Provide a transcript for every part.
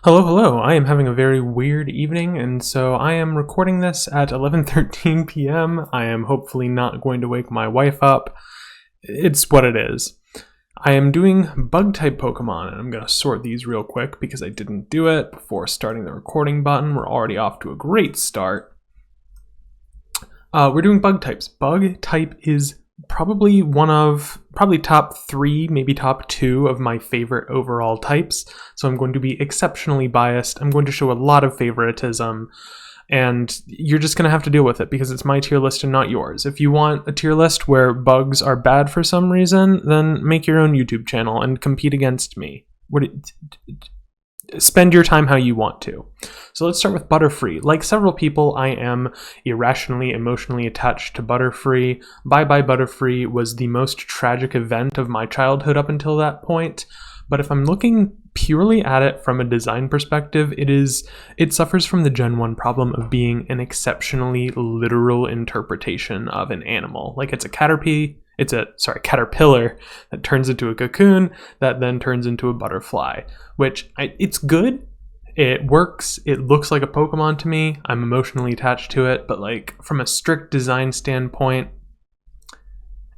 Hello, hello. I am having a very weird evening, and so I am recording this at 11:13 p.m. I am hopefully not going to wake my wife up. It's what it is. I am doing bug-type Pokemon, and I'm going to sort these real quick because I didn't do it before starting the recording button. We're already off to a great start. We're doing bug types. Bug type is probably top 3, maybe top 2 of my favorite overall types. So I'm going to be exceptionally biased. I'm going to show a lot of favoritism, and you're just going to have to deal with it because it's my tier list and not yours. If you want a tier list where bugs are bad for some reason, then make your own YouTube channel and compete against me. Spend your time how you want to. So let's start with Butterfree. Like several people, I am irrationally, emotionally attached to Butterfree. Bye Bye Butterfree was the most tragic event of my childhood up until that point. But if I'm looking purely at it from a design perspective, it suffers from the Gen 1 problem of being an exceptionally literal interpretation of an animal. Like it's a caterpillar that turns into a cocoon that then turns into a butterfly, which it's good. It works. It looks like a Pokemon to me. I'm emotionally attached to it, but like from a strict design standpoint,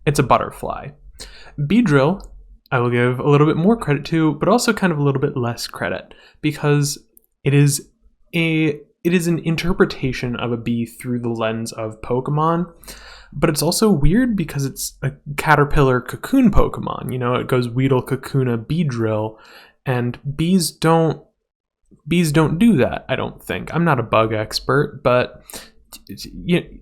it's a butterfly. Beedrill, I will give a little bit more credit to, but also kind of a little bit less credit because it is an interpretation of a bee through the lens of Pokemon. But it's also weird because it's a caterpillar cocoon Pokemon. You know, it goes Weedle, Kakuna, Beedrill, and bees don't do that, I don't think. I'm not a bug expert, but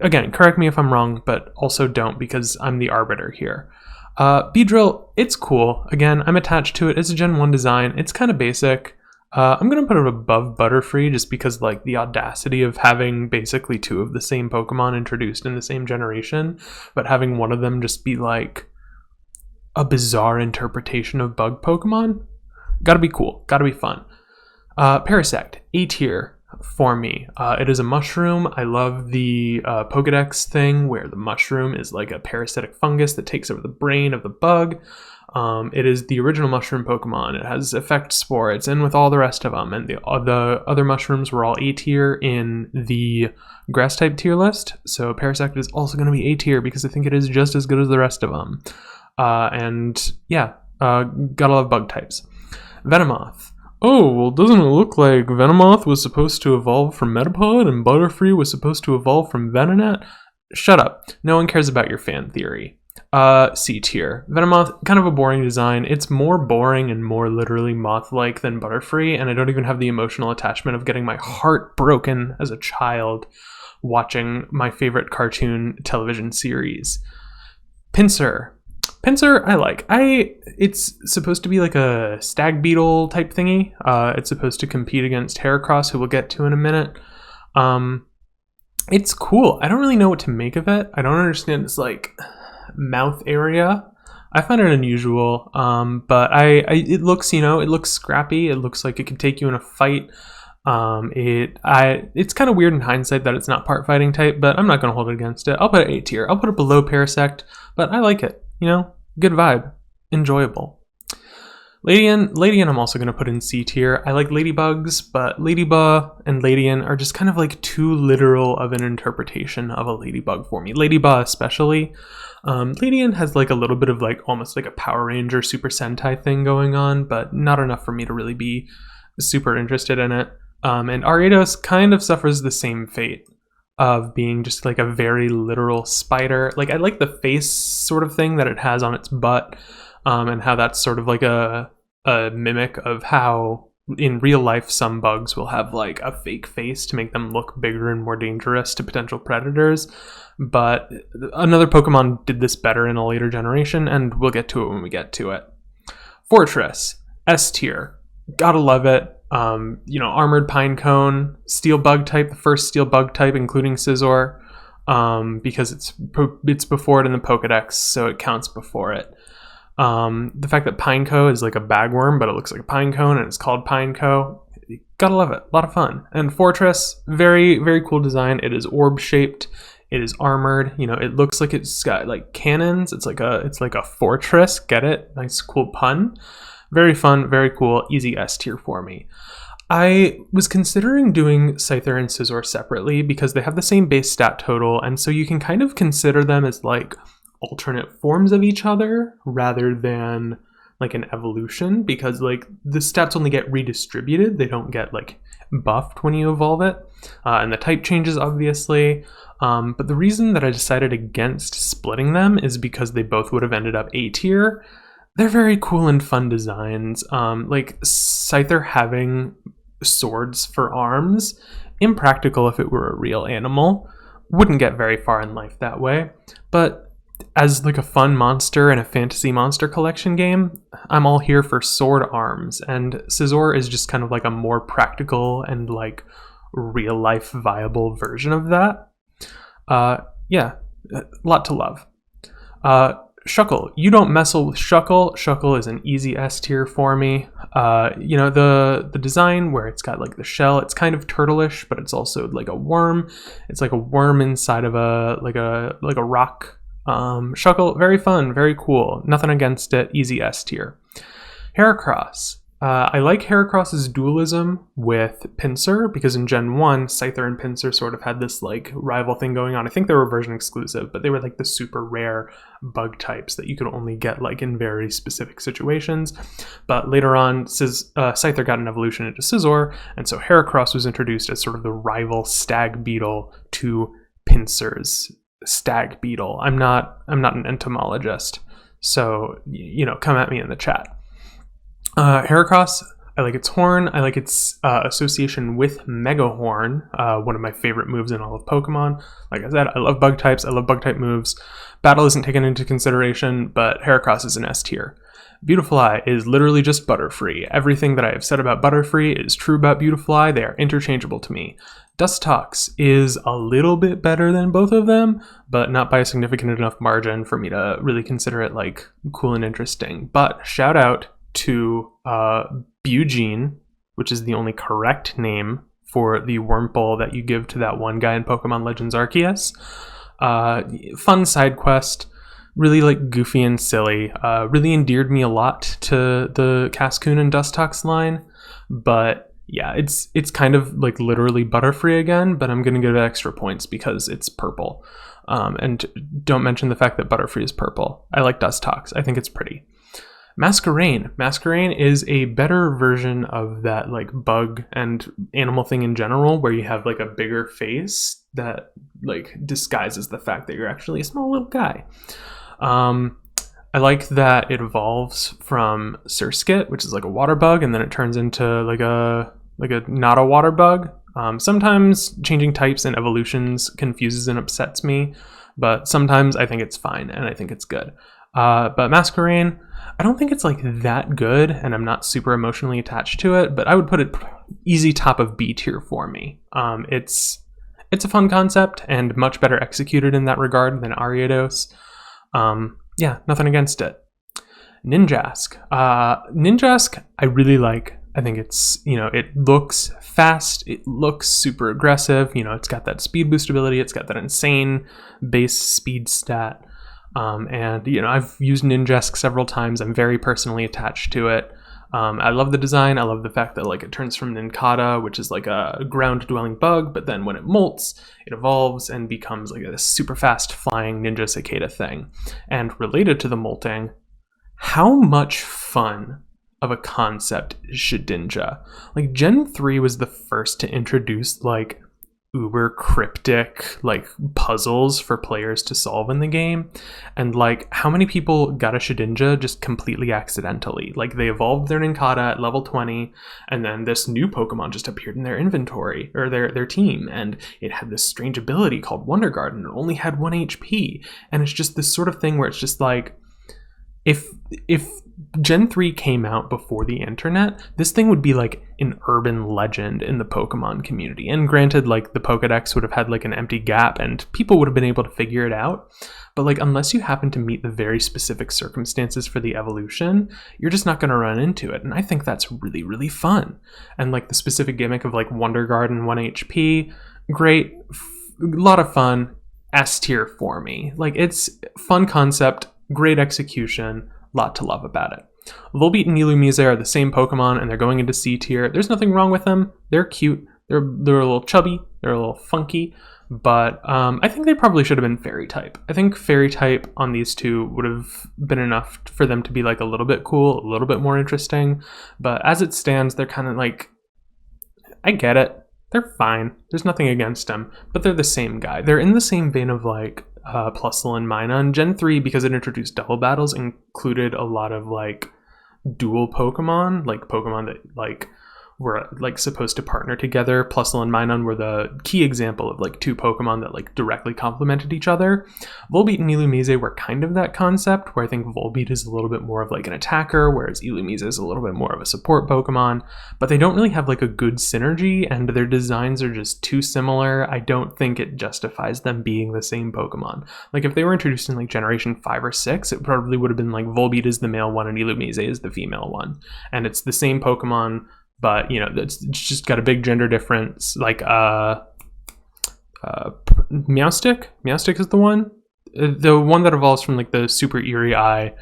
again, correct me if I'm wrong, but also don't because I'm the arbiter here. Beedrill, it's cool. Again, I'm attached to it. It's a Gen 1 design. It's kind of basic. I'm going to put it above Butterfree just because like the audacity of having basically 2 of the same Pokemon introduced in the same generation, but having one of them just be like a bizarre interpretation of bug Pokemon. Gotta be cool. Gotta be fun. Parasect, A tier for me. It is a mushroom. I love the Pokedex thing where the mushroom is like a parasitic fungus that takes over the brain of the bug. It is the original mushroom Pokemon. It has effect spore. It's in with all the rest of them, and the other mushrooms were all A tier in the grass type tier list. So Parasect is also going to be A tier because I think it is just as good as the rest of them. Gotta love bug types. Venomoth. Oh, well, doesn't it look like Venomoth was supposed to evolve from Metapod and Butterfree was supposed to evolve from Venonat? Shut up. No one cares about your fan theory. C tier. Venomoth, kind of a boring design. It's more boring and more literally moth-like than Butterfree, and I don't even have the emotional attachment of getting my heart broken as a child watching my favorite cartoon television series. Pinsir, I like. It's supposed to be like a stag beetle type thingy. It's supposed to compete against Heracross, who we'll get to in a minute. It's cool. I don't really know what to make of it. I don't understand its like mouth area. I find it unusual. But it looks scrappy. It looks like it could take you in a fight. It's kind of weird in hindsight that it's not part fighting type, but I'm not going to hold it against it. I'll put it A tier. I'll put it below Parasect, but I like it. Good vibe. Enjoyable. Ladian I'm also going to put in C tier. I like ladybugs, but Ladybug and Ladian are just kind of like too literal of an interpretation of a ladybug for me. Ladybug especially. Ladian has like a little bit of like almost like a Power Ranger Super Sentai thing going on, but not enough for me to really be super interested in it. And Ariados kind of suffers the same fate of being just like a very literal spider. Like I like the face sort of thing that it has on its butt, and how that's sort of like a mimic of how in real life some bugs will have like a fake face to make them look bigger and more dangerous to potential predators. But another Pokemon did this better in a later generation, and we'll get to it when we get to it. Fortress, S tier. Gotta love it. Armored Pinecone, Steel Bug type, the first Steel Bug type, including Scizor, because it's before it in the Pokedex, so it counts before it. The fact that Pineco is like a bagworm, but it looks like a pinecone, and it's called Pineco, gotta love it. A lot of fun. And Fortress, very, very cool design. It is orb shaped. It is armored. It looks like it's got like cannons. It's like a fortress. Get it? Nice, cool pun. Very fun, very cool, easy S tier for me. I was considering doing Scyther and Scizor separately because they have the same base stat total, and so you can kind of consider them as like alternate forms of each other rather than like an evolution, because like the stats only get redistributed, they don't get like buffed when you evolve it, and the type changes obviously. But the reason that I decided against splitting them is because they both would have ended up A tier. They're very cool and fun designs. Like Scyther having swords for arms, impractical if it were a real animal, wouldn't get very far in life that way. But as like a fun monster in a fantasy monster collection game, I'm all here for sword arms, and Scizor is just kind of like a more practical and like real life viable version of that. Yeah, a lot to love. Shuckle. You don't messle with Shuckle. Shuckle is an easy S tier for me. You know, the design where it's got like the shell, it's kind of turtleish, but it's also like a worm. It's like a worm inside of a rock. Shuckle, very fun, very cool. Nothing against it. Easy S tier. Heracross. I like Heracross's dualism with Pinsir, because in Gen 1, Scyther and Pinsir sort of had this like rival thing going on. I think they were version exclusive, but they were like the super rare bug types that you could only get like in very specific situations. But later on, Scyther got an evolution into Scizor, and so Heracross was introduced as sort of the rival stag beetle to Pinsir's stag beetle. I'm not an entomologist, so you know, come at me in the chat. Heracross, I like its horn. I like its association with Mega Horn, one of my favorite moves in all of Pokemon. Like I said, I love bug types. I love bug type moves. Battle isn't taken into consideration, but Heracross is an S tier. Beautifly is literally just Butterfree. Everything that I have said about Butterfree is true about Beautifly. They are interchangeable to me. Dustox is a little bit better than both of them, but not by a significant enough margin for me to really consider it like cool and interesting. But shout out to Bugene, which is the only correct name for the Wurmple that you give to that one guy in Pokemon Legends Arceus. Fun side quest, really like goofy and silly. Really endeared me a lot to the Cascoon and Dustox line, but yeah, it's kind of like literally Butterfree again, but I'm gonna give it extra points because it's purple. And don't mention the fact that Butterfree is purple. I like Dustox. I think it's pretty. Masquerain is a better version of that like bug and animal thing in general, where you have like a bigger face that like disguises the fact that you're actually a small little guy. I like that it evolves from Surskit, which is like a water bug, and then it turns into like a not a water bug. Sometimes changing types and evolutions confuses and upsets me, but sometimes I think it's fine and I think it's good. But Masquerain, I don't think it's like that good, and I'm not super emotionally attached to it, but I would put it easy top of B tier for me. It's a fun concept and much better executed in that regard than Ariados. Yeah, nothing against it. Ninjask. Ninjask, I really like. I think it's, you know, it looks fast, it looks super aggressive, you know, it's got that speed boost ability, it's got that insane base speed stat. And, you know, I've used Ninjask several times. I'm very personally attached to it. I love the design. I love the fact that like it turns from Nincada, which is like a ground-dwelling bug, but then when it molts, it evolves and becomes like a super fast flying ninja cicada thing. And related to the molting, how much fun of a concept is Shedinja? Like Gen 3 was the first to introduce like uber cryptic like puzzles for players to solve in the game, and like how many people got a Shedinja just completely accidentally. Like they evolved their Nincada at level 20, and then this new Pokemon just appeared in their inventory or their team, and it had this strange ability called Wonder Guard, and it only had 1 HP, and it's just this sort of thing where it's just like, if Gen 3 came out before the internet, this thing would be like an urban legend in the Pokemon community. And granted, like the Pokedex would have had like an empty gap and people would have been able to figure it out. But like, unless you happen to meet the very specific circumstances for the evolution, you're just not going to run into it. And I think that's really, really fun. And like the specific gimmick of like Wonder Guard and 1 HP, great, a lot of fun, S tier for me. Like it's fun concept, great execution, lot to love about it. Volbeat and Illumise are the same Pokemon, and they're going into C tier. There's nothing wrong with them. They're cute. They're a little chubby. They're a little funky. But I think they probably should have been Fairy type. I think Fairy type on these two would have been enough for them to be like a little bit cool, a little bit more interesting. But as it stands, they're kind of like, I get it. They're fine. There's nothing against them, but they're the same guy. They're in the same vein of like Plusle and Minun. Gen 3, because it introduced double battles, included a lot of like dual Pokemon, like Pokemon that like were like supposed to partner together. Plusle and Minun were the key example of like two Pokemon that like directly complemented each other. Volbeat and Illumise were kind of that concept, where I think Volbeat is a little bit more of like an attacker, whereas Illumise is a little bit more of a support Pokemon, but they don't really have like a good synergy, and their designs are just too similar. I don't think it justifies them being the same Pokemon. Like if they were introduced in like generation 5 or 6, it probably would have been like Volbeat is the male one and Illumise is the female one, and it's the same Pokemon, but you know, it's just got a big gender difference. Like Meowstic is the one that evolves from like the Super Eerie Eye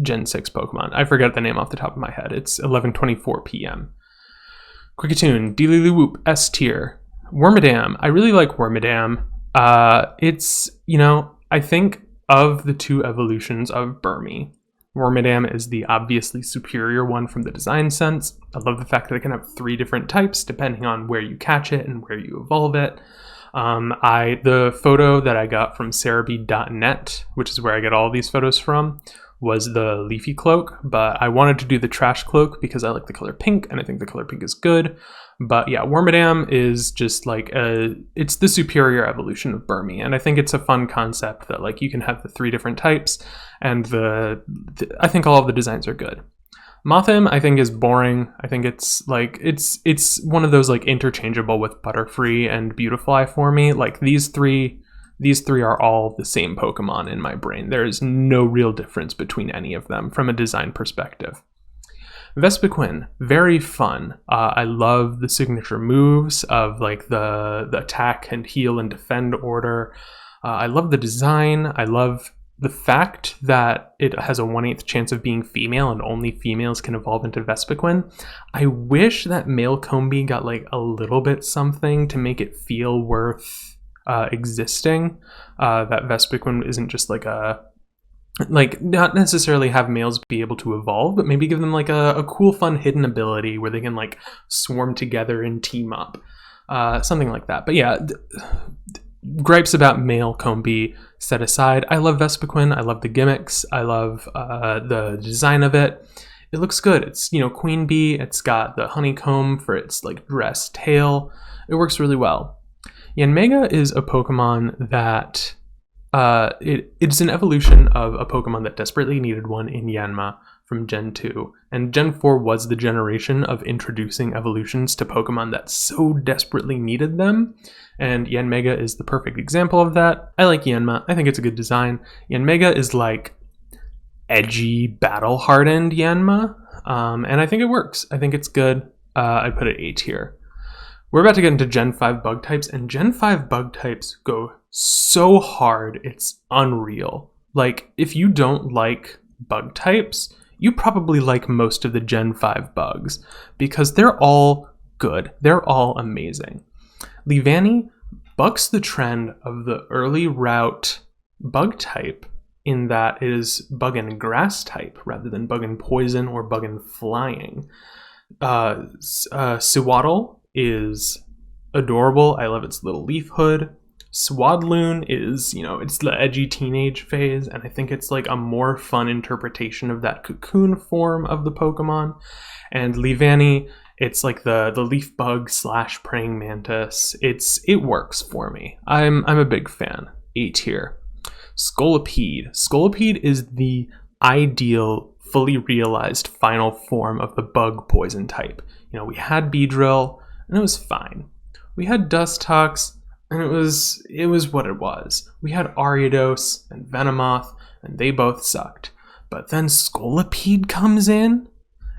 Gen 6 Pokemon. I forget the name off the top of my head. It's 11:24 p.m. Quickatune, Dealiluwhoop, S tier. Wormadam, I really like Wormadam. It's, you know, I think of the two evolutions of Burmy, Wormadam is the obviously superior one from the design sense. I love the fact that it can have 3 different types depending on where you catch it and where you evolve it. The photo that I got from Cerebi.net, which is where I get all these photos from, was the leafy cloak, but I wanted to do the trash cloak because I like the color pink and I think the color pink is good. But yeah, Wormadam is just like it's the superior evolution of Burmy, and I think it's a fun concept that like you can have the 3 different types, and I think all of the designs are good. Mothim I think is boring. I think it's like it's one of those like interchangeable with Butterfree and Beautifly for me. Like these three are all the same Pokemon in my brain. There is no real difference between any of them from a design perspective. Vespiquen, very fun. I love the signature moves of like the attack and heal and defend order. I love the design. I love the fact that it has a 1/8 chance of being female and only females can evolve into Vespiquen. I wish that male Combee got like a little bit something to make it feel worth existing. That Vespiquen isn't just like not necessarily have males be able to evolve, but maybe give them like a cool, fun hidden ability where they can like swarm together and team up, something like that. But yeah, gripes about male Combee set aside, I love Vespiquen. I love the gimmicks. I love the design of it. It looks good. It's, you know, Queen Bee. It's got the honeycomb for its like dress tail. It works really well. Yanmega is a Pokemon that it's an evolution of a Pokemon that desperately needed one in Yanma from Gen 2, and Gen 4 was the generation of introducing evolutions to Pokemon that so desperately needed them, and Yanmega is the perfect example of that. I like Yanma. I think it's a good design. Yanmega is like edgy, battle-hardened Yanma, and I think it works. I think it's good. I put it A tier. We're about to get into Gen 5 bug types, and Gen 5 bug types go so hard, it's unreal. Like, if you don't like bug types, you probably like most of the Gen 5 bugs, because they're all good. They're all amazing. Leavanny bucks the trend of the early route bug type in that it is bug and grass type rather than bug and poison or bug and flying. Sewaddle is adorable. I love its little leaf hood. Swadloon is, you know, it's the edgy teenage phase, and I think it's like a more fun interpretation of that cocoon form of the Pokemon. And Leavanny, it's like the leaf bug / praying mantis. It works for me. I'm a big fan. A tier. Scolipede. Scolipede is the ideal, fully realized final form of the bug poison type. You know, we had Beedrill, and it was fine. We had Dustox, and it was what it was. We had Ariados and Venomoth, and they both sucked. But then Scolipede comes in,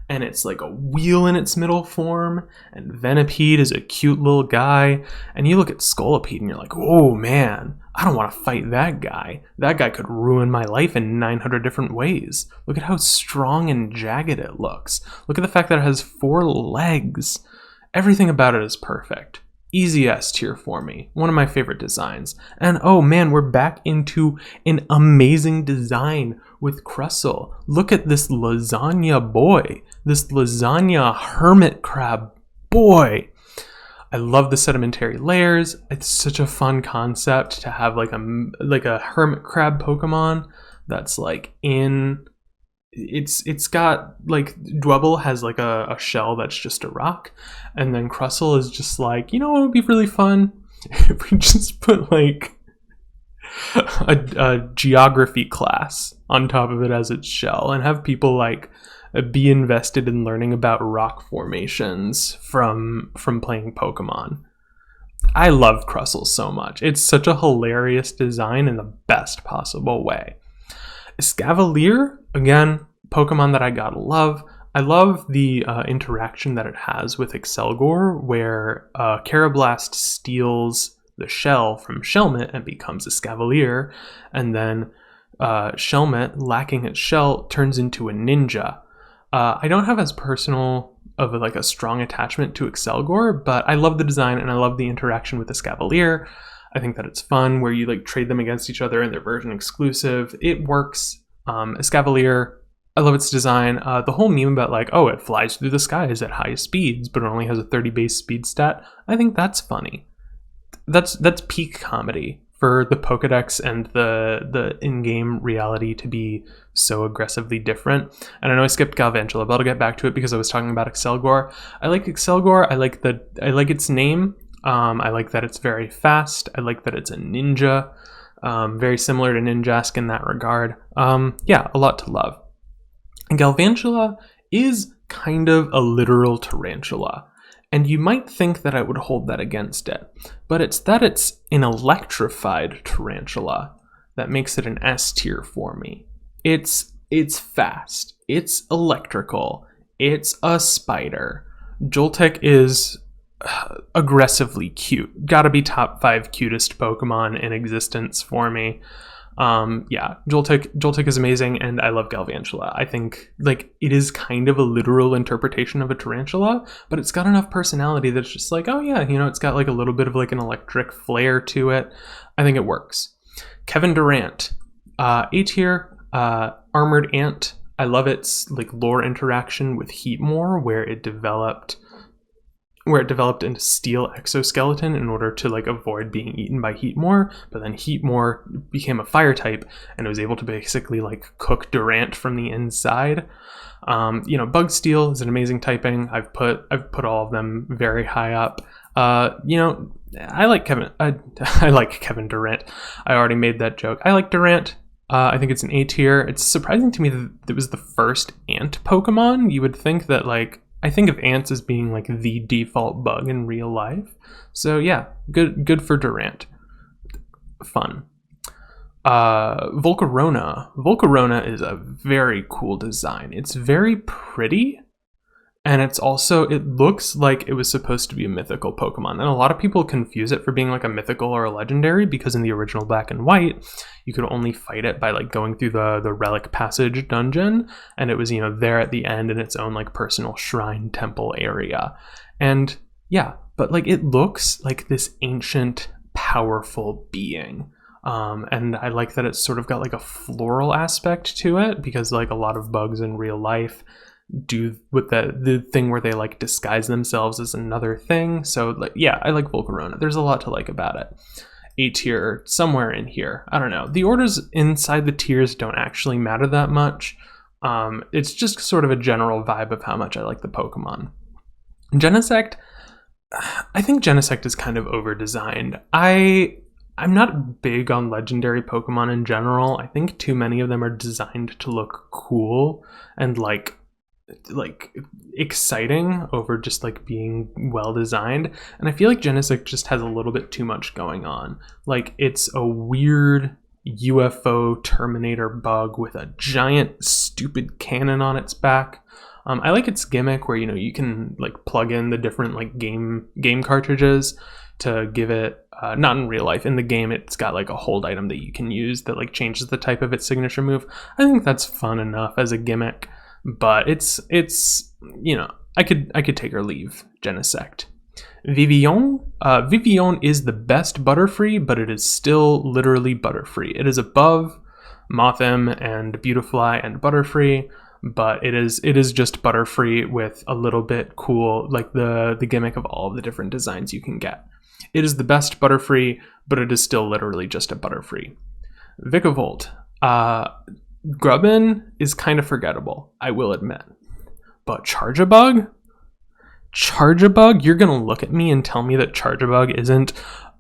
and it's like a wheel in its middle form, and Venipede is a cute little guy, and you look at Scolipede and you're like, oh man, I don't want to fight that guy. That guy could ruin my life in 900 different ways. Look at how strong and jagged it looks. Look at the fact that it has 4 legs. Everything about it is perfect. Easy S tier for me. One of my favorite designs. And oh man, we're back into an amazing design with Crustle. Look at this lasagna boy. This lasagna hermit crab boy. I love the sedimentary layers. It's such a fun concept to have like a hermit crab Pokemon that's like in... It's got like Dwebble has like a shell that's just a rock, and then Crustle is just like, you know what would be really fun if we just put like a geography class on top of it as its shell and have people like be invested in learning about rock formations from playing Pokemon. I love Crustle so much. It's such a hilarious design in the best possible way. Escavalier, again, Pokemon that I gotta love. I love the interaction that it has with Excelgor, where Carablast steals the shell from Shelmet and becomes Escavalier, and then Shelmet, lacking its shell, turns into a ninja. I don't have as personal of a strong attachment to Excelgor, but I love the design and I love the interaction with Escavalier. I think that it's fun where you like trade them against each other and they're version exclusive. It works. Escavalier, I love its design. The whole meme about like, oh, it flies through the skies at high speeds, but it only has a 30 base speed stat. I think that's funny. That's peak comedy for the Pokedex and the in-game reality to be so aggressively different. And I know I skipped Galvantula, but I'll get back to it because I was talking about Excelgor. I like Excelgor. I like its name. I like that it's very fast. I like that it's a ninja. Very similar to Ninjask in that regard. Yeah, a lot to love. And Galvantula is kind of a literal tarantula. And you might think that I would hold that against it, but it's that it's an electrified tarantula that makes it an S tier for me. It's fast, it's electrical, it's a spider. Joltik is aggressively cute. Gotta be top 5 cutest Pokemon in existence for me. Yeah, Joltik is amazing, and I love Galvantula. I think like it is kind of a literal interpretation of a tarantula, but it's got enough personality that's just like, oh yeah, you know, it's got like a little bit of like an electric flair to it. I think it works. Kevin Durant, A tier, Armored Ant. I love its like lore interaction with Heatmor, where it developed into steel exoskeleton in order to like avoid being eaten by Heatmor, but then Heatmor became a fire type and it was able to basically like cook Durant from the inside. You know, Bug Steel is an amazing typing. I've put all of them very high up. You know, I like Kevin Durant. I already made that joke. I like Durant. I think it's an A tier. It's surprising to me that it was the first ant Pokemon. You would think that like, I think of ants as being like the default bug in real life. So yeah, good for Durant. Fun. Volcarona. Volcarona is a very cool design. It's very pretty, and it looks like it was supposed to be a mythical Pokemon. And a lot of people confuse it for being like a mythical or a legendary, because in the original Black and White, you could only fight it by like going through the Relic Passage dungeon, and it was, you know, there at the end in its own like personal shrine temple area. And yeah, but like it looks like this ancient, powerful being. And I like that it's sort of got like a floral aspect to it, because like a lot of bugs in real life do with the thing where they like disguise themselves as another thing. So like, yeah, I like Volcarona. There's a lot to like about it. A tier, somewhere in here. I don't know. The orders inside the tiers don't actually matter that much. It's just sort of a general vibe of how much I like the Pokemon. Genesect, I think Genesect is kind of over-designed. I'm not big on legendary Pokemon in general. I think too many of them are designed to look cool and like exciting over just like being well designed, and I feel like Genesect just has a little bit too much going on. Like it's a weird UFO Terminator bug with a giant stupid cannon on its back. I like its gimmick where, you know, you can like plug in the different like game cartridges to give it, not in real life, in the game it's got like a hold item that you can use that like changes the type of its signature move. I think that's fun enough as a gimmick, but it's you know, I could take or leave Genesect. Vivillon. Vivillon is the best Butterfree, but it is still literally Butterfree. It is above Mothim and Beautifly and Butterfree, but it is just Butterfree with a little bit cool, like the gimmick of all of the different designs you can get. It is the best Butterfree, but it is still literally just a Butterfree. Vikavolt. Grubbin is kind of forgettable, I will admit. But Charjabug? Charjabug? You're gonna look at me and tell me that Charjabug isn't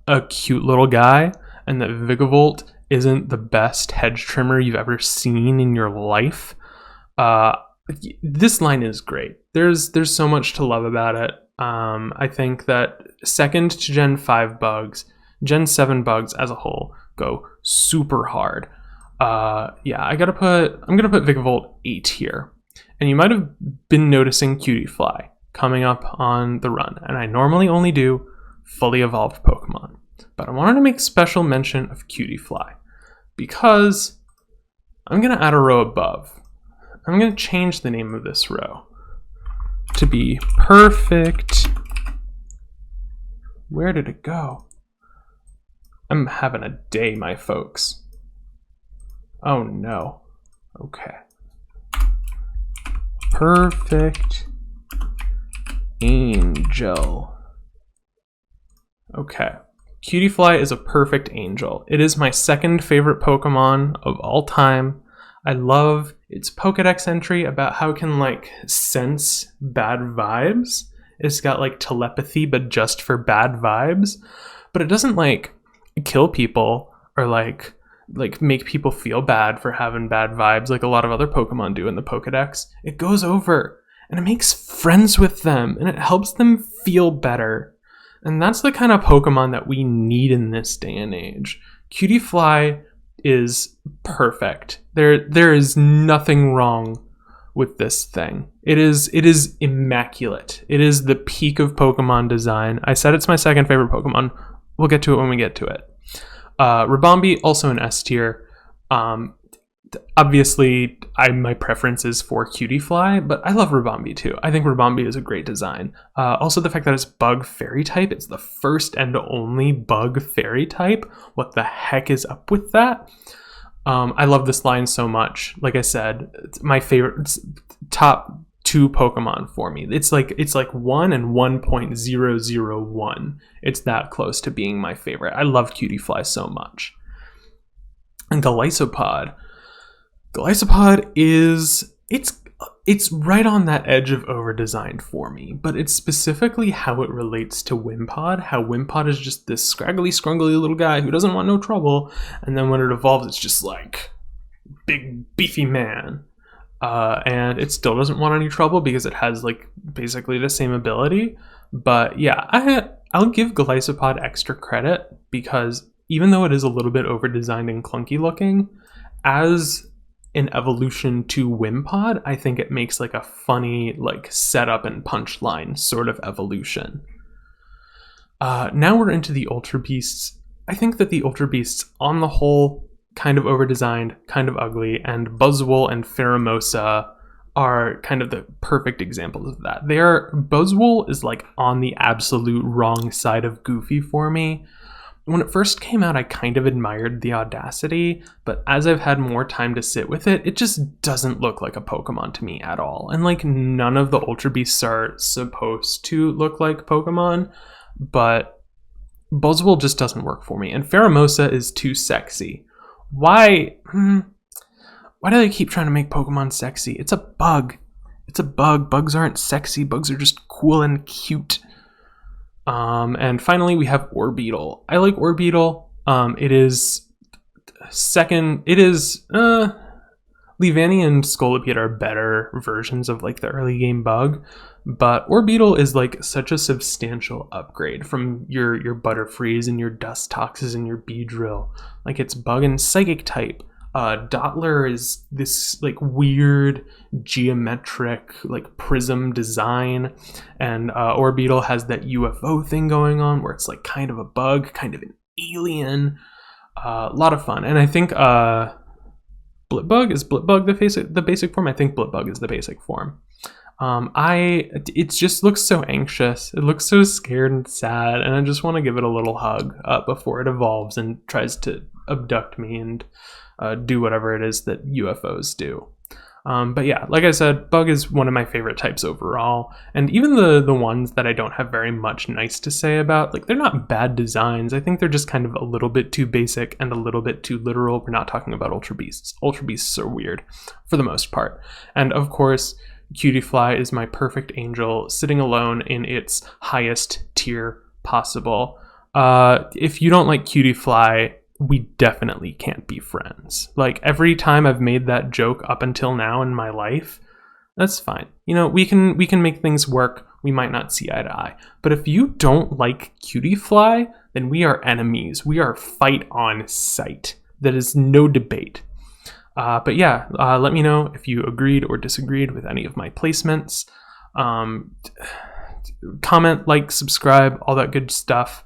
a cute little guy and that Vikavolt isn't the best hedge trimmer you've ever seen in your life? This line is great. There's so much to love about it. I think that second to Gen 5 bugs, Gen 7 bugs as a whole go super hard. Yeah, I'm gonna put Vikavolt 8 here. And you might have been noticing Cutiefly coming up on the run, and I normally only do fully evolved Pokemon, but I wanted to make special mention of Cutiefly because I'm gonna add a row above. I'm gonna change the name of this row to be Perfect. Where did it go? I'm having a day, my folks. Oh no. Okay. Perfect Angel. Okay. Cutiefly is a perfect angel. It is my second favorite Pokemon of all time. I love its Pokedex entry about how it can like sense bad vibes. It's got like telepathy, but just for bad vibes. But it doesn't like kill people or like make people feel bad for having bad vibes like a lot of other Pokemon do in the Pokedex. It goes over and it makes friends with them and it helps them feel better. And that's the kind of Pokemon that we need in this day and age. Cutiefly is perfect. There is nothing wrong with this thing. It is immaculate. It is the peak of Pokemon design. I said it's my second favorite Pokemon. We'll get to it when we get to it. Ribombee, also an S tier. Obviously, my preference is for Cutiefly, but I love Ribombee too. I think Ribombee is a great design. Also, the fact that it's bug fairy type, it's the first and only bug fairy type. What the heck is up with that? I love this line so much. Like I said, it's my favorite. It's top 2 Pokemon for me. It's like 1 and 1.001. It's that close to being my favorite. I love Cutiefly so much. And Golisopod. Golisopod is it's right on that edge of over-designed for me, but it's specifically how it relates to Wimpod, how Wimpod is just this scraggly, scrungly little guy who doesn't want no trouble, and then when it evolves, it's just like big, beefy man. And it still doesn't want any trouble because it has like basically the same ability. But yeah, I'll give Golisopod extra credit because even though it is a little bit over-designed and clunky looking, as an evolution to Wimpod, I think it makes like a funny like setup and punchline sort of evolution. Now we're into the Ultra Beasts. I think that the Ultra Beasts on the whole kind of over-designed, kind of ugly, and Buzzwole and Pheromosa are kind of the perfect examples of that. Buzzwole is like on the absolute wrong side of goofy for me. When it first came out, I kind of admired the audacity, but as I've had more time to sit with it, it just doesn't look like a Pokemon to me at all. And like none of the Ultra Beasts are supposed to look like Pokemon, but Buzzwole just doesn't work for me. And Pheromosa is too sexy. Why do they keep trying to make Pokemon sexy? It's a bug. It's a bug. Bugs aren't sexy. Bugs are just cool and cute. And finally, we have Orbeetle. I like Orbeetle. It is second. It is Leavanny and Scolipede are better versions of like the early game bug, but Orbeetle is like such a substantial upgrade from your Butterfrees and your Dustoxes and your Beedrill. Like it's bug and psychic type. Dottler is this like weird geometric like prism design, and Orbeetle has that UFO thing going on where it's like kind of a bug, kind of an alien. A lot of fun. And I think Blipbug is Blipbug the basic form. I think Blipbug is the basic form. It just looks so anxious. It looks so scared and sad, and I just want to give it a little hug before it evolves and tries to abduct me and do whatever it is that UFOs do. But yeah, like I said, bug is one of my favorite types overall, and even the ones that I don't have very much nice to say about, like, they're not bad designs. I think they're just kind of a little bit too basic and a little bit too literal. We're not talking about Ultra Beasts. Ultra Beasts are weird for the most part. And of course, Cutiefly is my perfect angel, sitting alone in its highest tier possible. If you don't like Cutiefly, we definitely can't be friends. Like, every time I've made that joke up until now in my life, that's fine. You know, we can make things work. We might not see eye to eye. But if you don't like Cutiefly, then we are enemies. We are fight on sight. That is no debate. But yeah, let me know if you agreed or disagreed with any of my placements. Comment, like, subscribe, all that good stuff.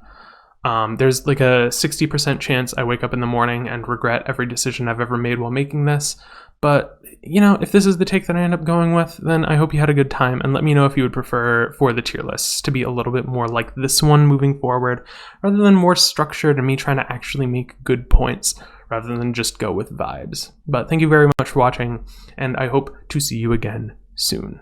There's like a 60% chance I wake up in the morning and regret every decision I've ever made while making this. But, you know, if this is the take that I end up going with, then I hope you had a good time, and let me know if you would prefer for the tier lists to be a little bit more like this one moving forward, rather than more structured and me trying to actually make good points, rather than just go with vibes. But thank you very much for watching, and I hope to see you again soon.